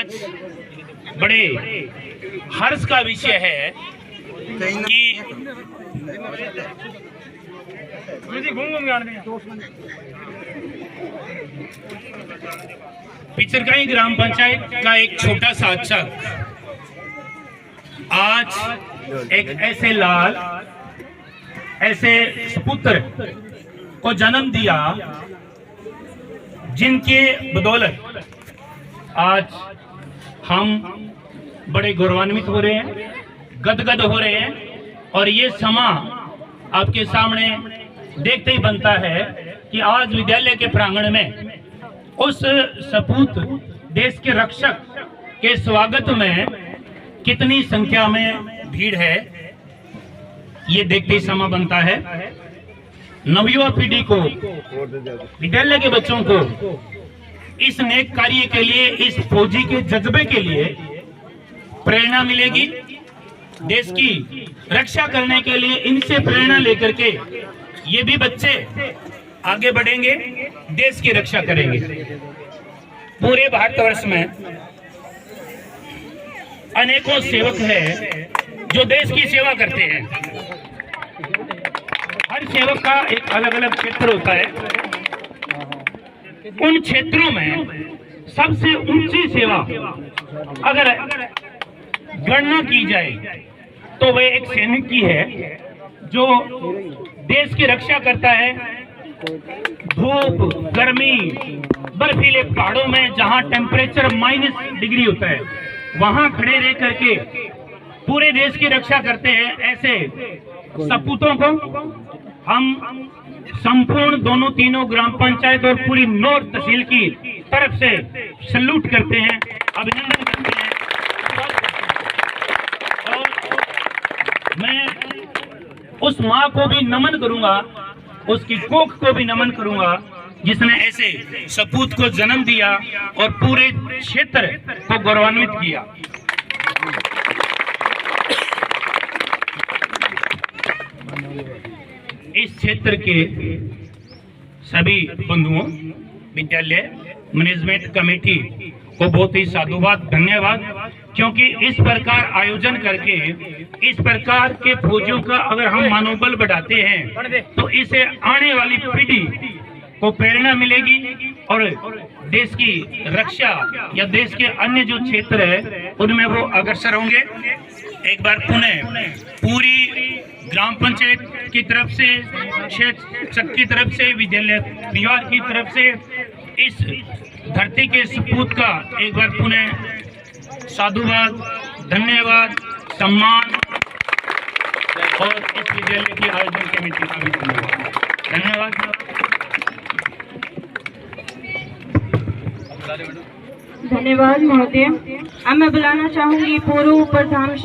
आज बड़े हर्ष का विषय है कि पिचरकाई ग्राम पंचायत का एक छोटा सा अच्छक आज एक ऐसे लाल, ऐसे पुत्र को जन्म दिया जिनके बदौलत आज हम बड़े गौरवान्वित हो रहे हैं, गदगद हो रहे हैं। और ये समा आपके सामने देखते ही बनता है कि आज विद्यालय के प्रांगण में उस सपूत देश के रक्षक के स्वागत में कितनी संख्या में भीड़ है, ये देखते ही समा बनता है। नवयुवा पीढ़ी को, विद्यालय के बच्चों को इस नेक कार्य के लिए, इस फौजी के जज्बे के लिए प्रेरणा मिलेगी। देश की रक्षा करने के लिए इनसे प्रेरणा लेकर के ये भी बच्चे आगे बढ़ेंगे, देश की रक्षा करेंगे। पूरे भारतवर्ष में अनेकों सेवक हैं जो देश की सेवा करते हैं। हर सेवक का एक अलग अलग क्षेत्र होता है। उन क्षेत्रों में सबसे ऊंची सेवा अगर गणना की जाए तो वह एक सैनिक की है, जो देश की रक्षा करता है। धूप, गर्मी, बर्फीले पहाड़ों में जहां टेम्परेचर -डिग्री होता है, वहां खड़े रह करके पूरे देश की रक्षा करते हैं। ऐसे सपूतों को हम संपूर्ण दोनों तीनों ग्राम पंचायत और पूरी नॉर्थ तहसील की तरफ से सैल्यूट करते हैं, अभिनंदन करते हैं। और मैं उस माँ को भी नमन करूंगा, उसकी कोख को भी नमन करूंगा, जिसने ऐसे सपूत को जन्म दिया और पूरे क्षेत्र को गौरवान्वित किया। इस क्षेत्र के सभी बंधुओं, विद्यालय मैनेजमेंट कमेटी को बहुत ही साधुवाद, धन्यवाद, क्योंकि इस प्रकार आयोजन करके इस प्रकार के फौजियों का अगर हम मनोबल बढ़ाते हैं तो इसे आने वाली पीढ़ी को प्रेरणा मिलेगी और देश की रक्षा या देश के अन्य जो क्षेत्र है उनमें वो अग्रसर होंगे। एक बार पुनः पूरी ग्राम पंचायत की तरफ से, क्षेत्र की तरफ से, विद्यालय परिवार की तरफ से इस धरती के सपूत का एक बार पुनः साधुवाद, धन्यवाद, सम्मान और इस विद्यालय की आयोजन कमेटी का भी धन्यवाद। धन्यवाद महोदय। अब मैं बुलाना चाहूंगी पूर्व प्रधान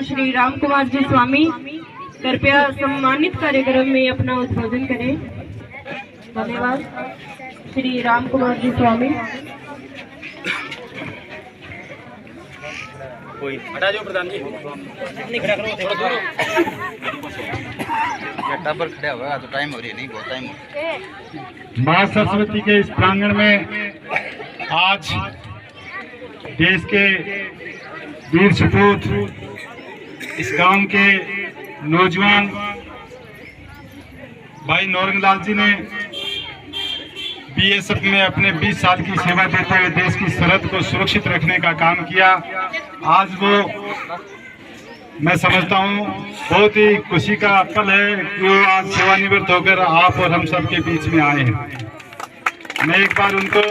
श्री राम कुमार जी स्वामी, कृपया सम्मानित कार्यक्रम में अपना उद्बोधन करें। धन्यवाद। श्री राम कुमार जी स्वामी। कोई हटा जाओ प्रधान जी, नहीं खड़ा करो, थोड़ा दूर टापर खड़ा होगा तो टाइम हो रही है, नहीं बहुत टाइम हो। मां सरस्वती के इस प्रांगण में आज देश के वीर सपूत, इस गांव के नौजवान भाई नौरंगलाल जी ने बीएसएफ में अपने 20 साल की सेवा देते हुए देश की सरहद को सुरक्षित रखने का काम किया। आज वो, मैं समझता हूँ, बहुत ही खुशी का पल है कि वो आज सेवानिवृत्त होकर आप और हम सब के बीच में आए हैं। मैं एक बार उनको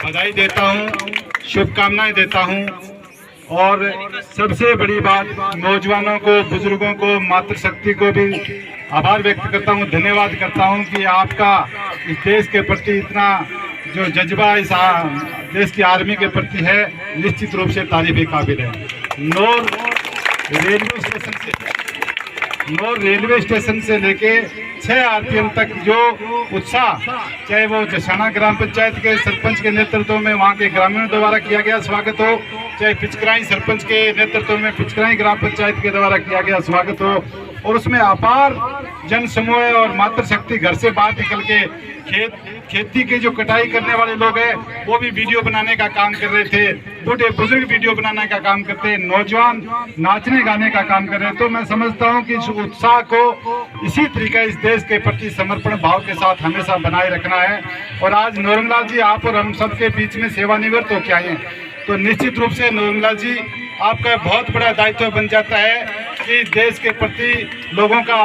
बधाई देता हूँ, शुभकामनाएं देता हूँ। और सबसे बड़ी बात, नौजवानों को, बुजुर्गों को, मातृशक्ति को भी आभार व्यक्त करता हूँ, धन्यवाद करता हूँ कि आपका इस देश के प्रति इतना जो जज्बा इस देश की आर्मी के प्रति है, निश्चित रूप से तारीफ काबिल है। नौर रेलवे स्टेशन से लेके 6 आरपीएम तक जो उत्साह, चाहे वो जसाना ग्राम पंचायत के सरपंच के नेतृत्व में वहाँ के ग्रामीणों द्वारा किया गया स्वागत हो, चाहे पिचकराई सरपंच के नेतृत्व में पिचकराई ग्राम पंचायत के द्वारा किया गया स्वागत हो, और उसमें अपार जन समूह है और मातृशक्ति घर से बाहर निकल के खेती की जो कटाई करने वाले लोग हैं वो भी वीडियो बनाने का काम कर रहे थे, बूढ़े बुजुर्ग वीडियो बनाने का काम करते हैं, नौजवान नाचने गाने का काम कर रहे हैं। तो मैं समझता हूं कि इस उत्साह को इसी तरीके इस देश के प्रति समर्पण भाव के साथ हमेशा बनाए रखना है। और आज नौरंगलाल जी आप और हम सबके बीच में सेवानिवृत्त होकर आए हैं, तो निश्चित रूप से नौरंगलाल जी आपका बहुत बड़ा दायित्व बन जाता है कि देश के प्रति लोगों का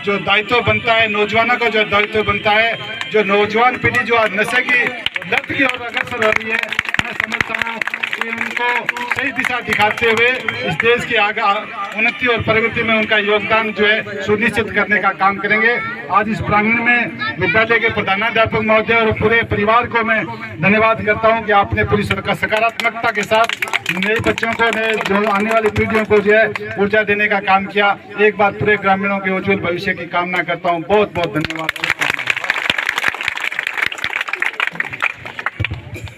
जो दायित्व बनता है, नौजवानों का जो दायित्व बनता है, जो नौजवान पीढ़ी जो आज नशे की लत की ओर अग्रसर हो रही है, मैं समझता हूँ कि उनको सही दिशा दिखाते हुए इस देश की आगे उन्नति और प्रगति में उनका योगदान जो है सुनिश्चित करने का काम करेंगे। आज इस प्रांगण में विद्यालय के प्रधानाध्यापक महोदय और पूरे परिवार को मैं धन्यवाद करता हूं कि आपने पूरी सकारात्मकता के साथ नए बच्चों को, नए जो आने वाली पीढ़ियों को जो है ऊर्जा देने का काम किया। एक बार पूरे ग्रामीणों के उज्जवल भविष्य की कामना करता हूँ। बहुत बहुत धन्यवाद।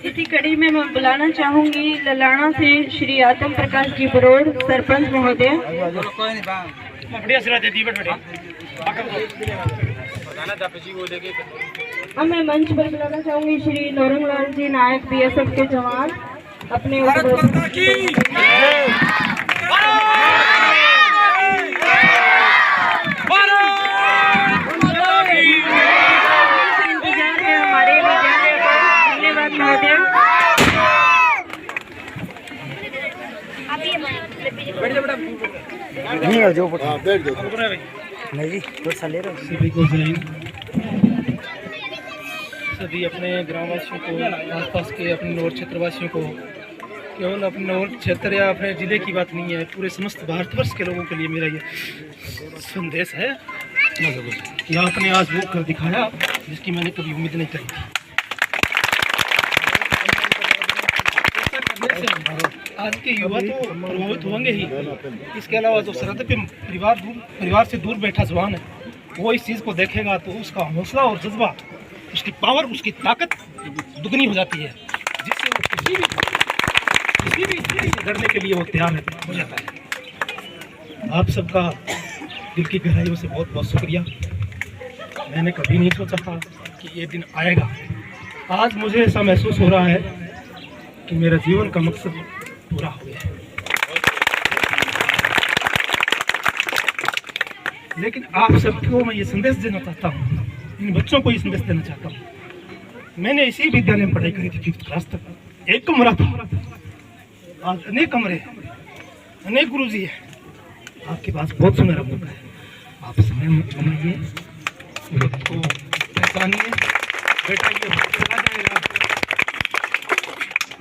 इसी कड़ी में मैं बुलाना चाहूंगी ललाना से श्री आत्म प्रकाश जी बरोड़ सरपंच महोदय। मैं मंच पर बुलाना चाहूंगी श्री नौरंगलाल जी नायक बीएसएफ के जवान अपने सभी को जय हिंद। सभी अपने ग्रामवासियों को, आसपास के अपने नौर क्षेत्रवासियों को, केवल अपने नौर क्षेत्र या अपने ज़िले की बात नहीं है, पूरे समस्त भारतवर्ष के लोगों के लिए मेरा ये संदेश है कि आपने आज वो कर दिखाया जिसकी मैंने कभी उम्मीद नहीं करी थी। आज के युवा तो प्रभावित होंगे ही, इसके अलावा जो सरहद पे परिवार से दूर बैठा जवान है वो इस चीज़ को देखेगा तो उसका हौसला और जज्बा, उसकी पावर, उसकी ताकत दुगनी हो जाती है, जिससे वो किसी भी चीज़ से लड़ने के लिए वो तैयार हो जाता है। आप सबका दिल की गहराइयों से बहुत बहुत शुक्रिया। मैंने कभी नहीं सोचा था कि ये दिन आएगा। आज मुझे ऐसा महसूस हो रहा है कि मेरा जीवन का मकसद पूरा हो गया है। लेकिन आप सबको मैं ये संदेश देना चाहता हूँ, इन बच्चों को ये संदेश देना चाहता हूँ। मैंने इसी विद्यालय में पढ़ाई करी थी 5th क्लास तक। एक कमरा था, आज अनेक कमरे हैं, अनेक गुरुजी है। आपके पास बहुत सुनहरा मौका है, आप समय बनाइए, वक्त को पहचानिए। बेटा ये वक्त चला जाएगा,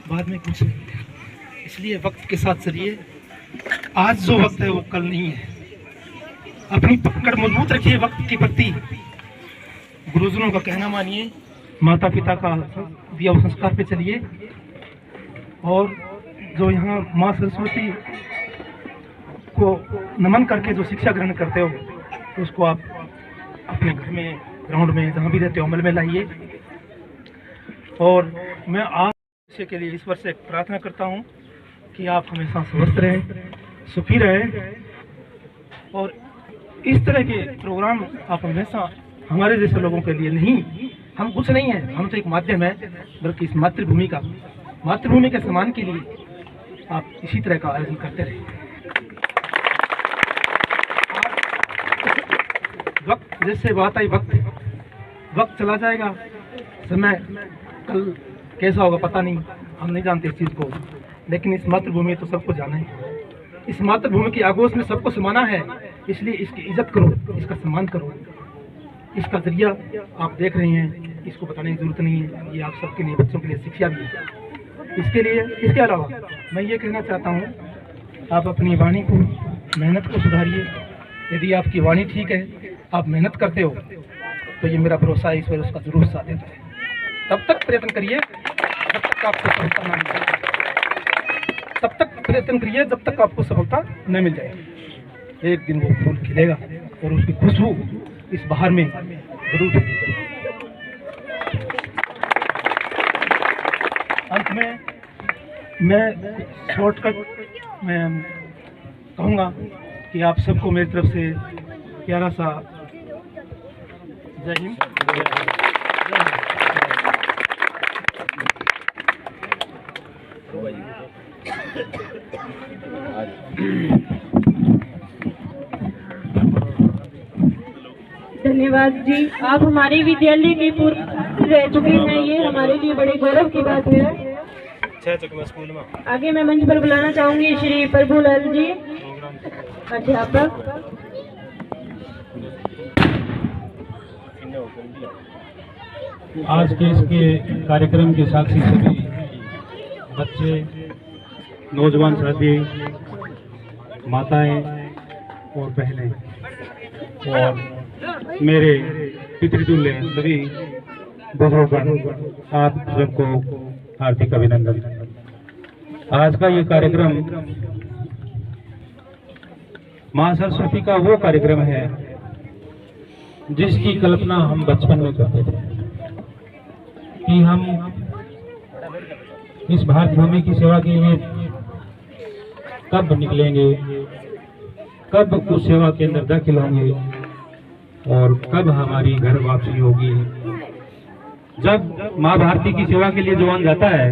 बाद में कुछ नहीं है, इसलिए वक्त के साथ चलिए। आज जो वक्त है वो कल नहीं है। अपनी पकड़ मजबूत रखिए वक्त के प्रति, गुरुजनों का कहना मानिए, माता पिता का दिया हुआ संस्कार पे चलिए, और जो यहाँ माँ सरस्वती को नमन करके जो शिक्षा ग्रहण करते हो तो उसको आप अपने घर में, ग्राउंड में, जहाँ भी रहते हो अमल में लाइए। और मैं आज के लिए ईश्वर से प्रार्थना करता हूँ कि आप हमेशा स्वस्थ रहें, सुखी रहें, और इस तरह के प्रोग्राम आप हमेशा हमारे जैसे लोगों के लिए नहीं, हम कुछ नहीं है, हम तो एक माध्यम है, बल्कि इस मातृभूमि के सम्मान के लिए आप इसी तरह का आयोजन करते रहे। वक्त जैसे बात आई, वक्त चला जाएगा, समय कल कैसा होगा पता नहीं, हम नहीं जानते इस चीज़ को, लेकिन इस मातृभूमि तो सबको जाना है। इस मातृभूमि की आगोश में सबको समाना है, इसलिए इसकी इज्जत करो, इसका सम्मान करो। इसका जरिया आप देख रहे हैं, इसको बताने की जरूरत नहीं है, ये आप सबके लिए, बच्चों के लिए शिक्षा भी है। इसके अलावा मैं ये कहना चाहता हूँ, आप अपनी वाणी को, मेहनत को सुधारिए। यदि आपकी वाणी ठीक है, आप मेहनत करते हो, तो ये मेरा भरोसा है, ईश्वर उसका जरूर साथ देता है। तब तक प्रयत्न करिए जब तक आपको सफलता न मिल जाए, तब तक प्रयत्न करिए जब तक आपको सफलता न मिल जाए। एक दिन वो फूल खिलेगा और उसकी खुशबू इस बाहर में जरूर खिलेगी। अंत में मैं शॉर्टकट में कहूँगा कि आप सबको मेरी तरफ से प्यारा सा जय हिंद। धन्यवाद जी, आप हमारे विद्यालय के पूर्व छात्र रह चुके हैं, ये हमारे लिए बड़े गौरव की बात है। आगे मैं मंच पर बुलाना चाहूंगी श्री प्रभुलाल जी, अध्यापक। आज के इसके कार्यक्रम के साक्षी सभी बच्चे, नौजवान साथी, माताएं और बहनें और मेरे पितृतुल्य सभी बुजुर्गगण, आप सबको हार्दिक अभिनंदन। आज का ये कार्यक्रम मां सरस्वती का वो कार्यक्रम है जिसकी कल्पना हम बचपन में करते थे कि हम इस भारत भूमि की सेवा के लिए कब निकलेंगे, कब उस सेवा के अंदर दाखिल होंगे और कब हमारी घर वापसी होगी। जब माँ भारती की सेवा के लिए जवान जाता है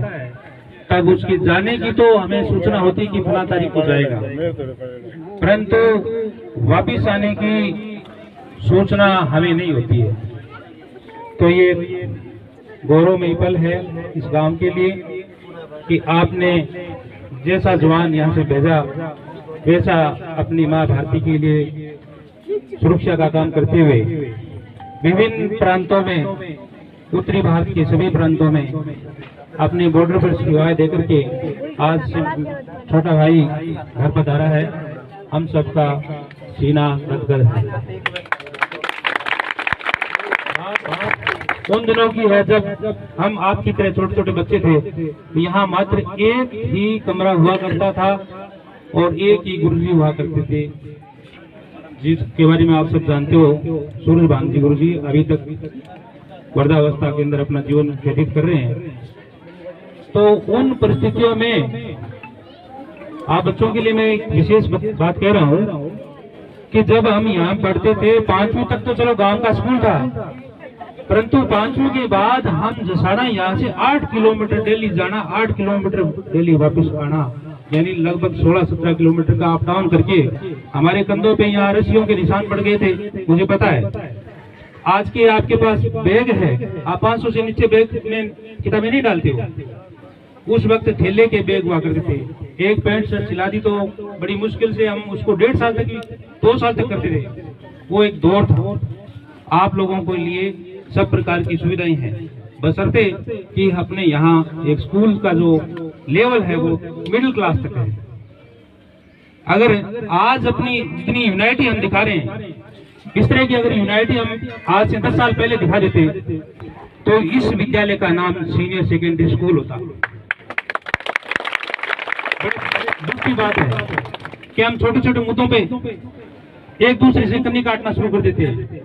तब उसके जाने की तो हमें सूचना होती कि फला तारीख को जाएगा, परंतु वापिस आने की सूचना हमें नहीं होती है। तो ये गौरवमयी पल है इस गांव के लिए कि आपने जैसा जवान यहाँ से भेजा वैसा अपनी माँ भारती के लिए सुरक्षा का काम करते हुए विभिन्न प्रांतों में, उत्तरी भारत के सभी प्रांतों में अपने बॉर्डर पर सेवाएं देकर के आज से छोटा भाई घर पधारा है। हम सबका सीना गदगद है। उन दिनों की है जब हम आपकी तरह छोटे छोटे बच्चे थे, यहाँ मात्र एक ही कमरा हुआ करता था और एक ही गुरुजी हुआ करते थे, जिसके बारे में आप सब जानते हो। सूरज भान जी गुरुजी अभी तक वृद्धावस्था के अंदर अपना जीवन व्यतीत कर रहे हैं। तो उन परिस्थितियों में आप बच्चों के लिए मैं एक विशेष बात कह रहा हूँ कि जब हम यहाँ पढ़ते थे 5वीं तक तो चलो गांव का स्कूल था, परंतु 5वीं के बाद हम जसाड़ा यहाँ से 8 किलोमीटर डेली जाना, 8 किलोमीटर डेली वापस आना, यानी लगभग 16-17 किलोमीटर का अप डाउन करके हमारे कंधों पे यहाँ रस्सियों के निशान पड़ गए थे। मुझे पता है आज के आपके पास बैग है, आप 500 से नीचे बैग में किताबें नहीं डालते हो। उस वक्त थैले के बैग हुआ करते थे। एक पैंट शर्ट सिला दी तो बड़ी मुश्किल से हम उसको 1.5 साल तक, 2 साल तक करते थे। वो एक दौर था। आप लोगों के लिए सब प्रकार की सुविधाएं हैं, बशर्ते कि अपने यहाँ एक स्कूल का जो लेवल है वो मिडिल क्लास तक है। अगर आज अपनी जितनी यूनाइटी हम दिखा रहे हैं, इस तरह की अगर यूनाइटी हम आज से 10 साल पहले दिखा देते तो इस विद्यालय का नाम सीनियर सेकेंडरी स्कूल होता। दूसरी बात है कि हम छोटे छोटे मुद्दों पे एक दूसरे से कन्नी काटना शुरू कर देते हैं।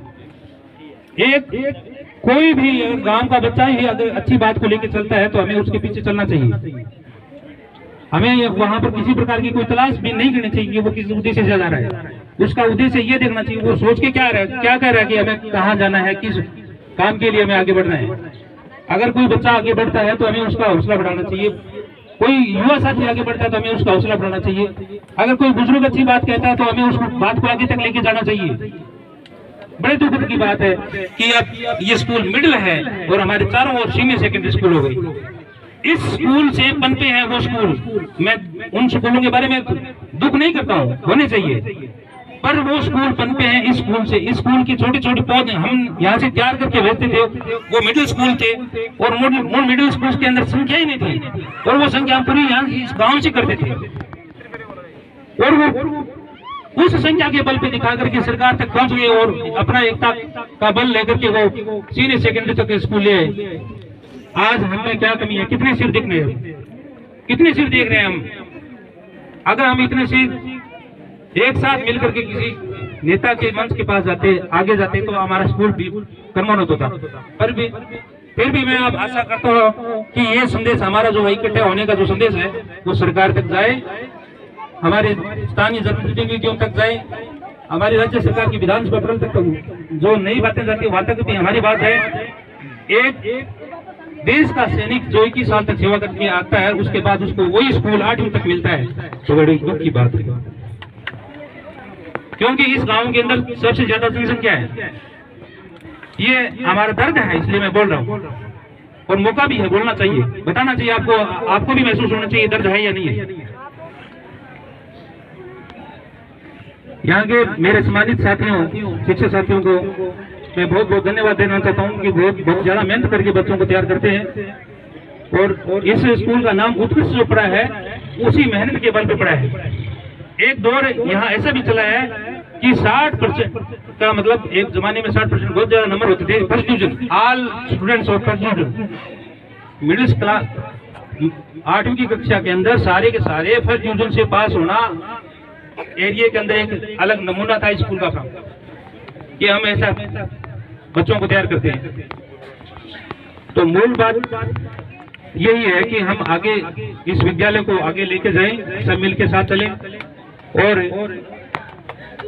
कोई भी गांव का बच्चा ही अगर अच्छी बात को लेकर चलता है तो हमें उसके पीछे चलना चाहिए। हमें वहां पर किसी प्रकार की कोई तलाश भी नहीं करनी चाहिए कि वो किस उद्देश्य से जा रहा है। उसका उद्देश्य ये देखना चाहिए वो सोच के क्या कह रहा है कि हमें कहाँ जाना है, किस काम के लिए हमें आगे बढ़ना है। अगर कोई बच्चा आगे बढ़ता है तो हमें उसका हौसला बढ़ाना चाहिए। कोई युवा साथी आगे बढ़ता है तो हमें उसका हौसला बढ़ाना चाहिए। अगर कोई बुजुर्ग अच्छी बात कहता है तो हमें उस बात को आगे तक लेके जाना चाहिए। बड़े दुख की बात है कि अब ये स्कूल मिडिल है और हमारे चारों ओर सीनियर सेकेंडरी स्कूल हो गई। इस स्कूल से पनपे हैं वो स्कूल, मैं उन स्कूलों के बारे में दुख नहीं करता हूँ, होने चाहिए, पर वो स्कूल पनपे हैं इस स्कूल से। इस स्कूल की छोटी छोटी पौधे हम यहाँ से तैयार करके भेजते थे, वो मिडिल स्कूल थे और वो मिडिल स्कूल के अंदर संख्या ही नहीं थी और वो संख्या हम पूरी यहाँ इस गाँव से करते थे और वो उस संख्या के बल पे दिखा करके सरकार तक पहुंच गए और अपना एकता का बल लेकर के वो सीनियर सेकेंडरी तक स्कूल ले आए। आज हमें क्या कमी है? कितने सिर देख रहे हैं, कितने सिर देख रहे हैं हम? अगर हम इतने सिर एक साथ मिलकर के किसी नेता के मंच के पास आगे जाते तो हमारा स्कूल भी कर्मोन्नत होता। पर भी फिर भी मैं अब आशा करता हूँ कि ये संदेश हमारा जो इकट्ठे होने का जो संदेश है वो सरकार तक जाए, हमारे स्थानीय जनप्रतिनिधियों तक जाए हमारी राज्य सरकार की विधानसभा पटल तक जो नई बातें जाती है वहां तक भी हमारी बात है। एक देश का सैनिक जो 21 साल तक सेवा करके आता है, उसके बाद उसको वही स्कूल 8वीं तक मिलता है, तो बड़ी दुख की बात है। क्योंकि इस गांव के अंदर सबसे ज्यादा जनसंख्या है। ये हमारा दर्द है, इसलिए मैं बोल रहा हूँ, और मौका भी है, बोलना चाहिए, बताना चाहिए आपको, आपको भी महसूस होना चाहिए दर्द है या नहीं है। यहाँ के मेरे सम्मानित साथियों, शिक्षक साथियों को मैं बहुत बहुत धन्यवाद देना चाहता हूँ कि बहुत ज्यादा मेहनत करके बच्चों को तैयार करते हैं, और इस स्कूल का नाम उत्कृष्ट जो पड़ा है उसी मेहनत के बल पे पड़ा है। एक दौर यहाँ ऐसा भी चला है कि 60% का मतलब एक जमाने में 60% बहुत ज्यादा नंबर होते थे, first division, all students of first division. Middle class 8वीं की कक्षा के अंदर सारे के सारे फर्स्ट डिवीजन से पास होना एरिया के अंदर एक अलग नमूना था स्कूल का, कि हम ऐसा बच्चों को तैयार करते हैं। तो मूल बात यही है कि हम आगे इस विद्यालय को आगे लेके जाएं, सब मिलकर साथ चलें, और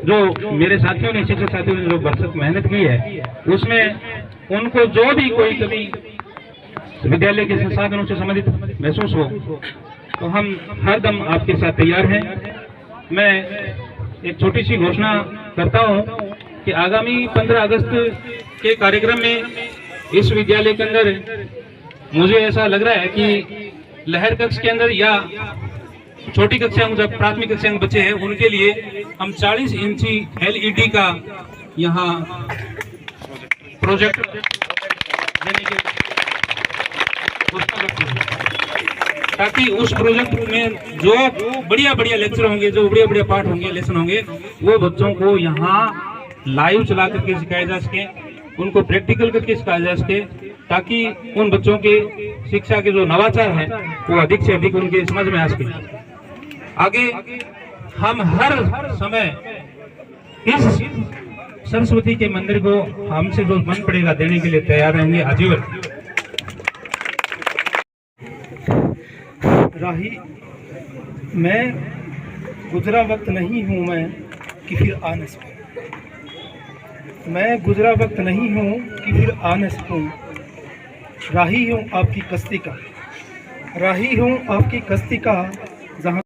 जो मेरे साथियों ने, शिक्षक साथियों ने जो बरसक मेहनत की है, उसमें उनको जो भी कोई कभी विद्यालय के संसाधनों से संबंधित महसूस हो, तो हम हरदम आपके साथ तैयार हैं। मैं एक छोटी सी घोषणा करता हूं कि आगामी 15 अगस्त के कार्यक्रम में इस विद्यालय के अंदर मुझे ऐसा लग रहा है कि लहर कक्ष के अंदर या छोटी कक्षा जो प्राथमिक कक्षा के बच्चे हैं उनके लिए हम 40 इंची LED का यहाँ प्रोजेक्ट देने के घोषणा करते हैं, ताकि उस प्रोजेक्ट में जो बढ़िया बढ़िया लेक्चर होंगे, जो बढ़िया बढ़िया पाठ होंगे, लेसन होंगे, वो बच्चों को यहाँ लाइव चला करके सिखाया जा सके, उनको प्रैक्टिकल करके सिखाया जा सके, ताकि उन बच्चों के शिक्षा के जो नवाचार है वो अधिक से अधिक उनके समझ में आ सके। आगे हम हर समय इस सरस्वती के मंदिर को हमसे जो मन पड़ेगा देने के लिए तैयार रहेंगे आजीवन। राही, मैं गुजरा वक्त नहीं हूँ मैं कि फिर आ न सकूँ, मैं गुजरा वक्त नहीं हूँ कि फिर आ न सकूँ, राही हूँ आपकी कश्ती का, राही हूँ आपकी कश्ती का, जहाँ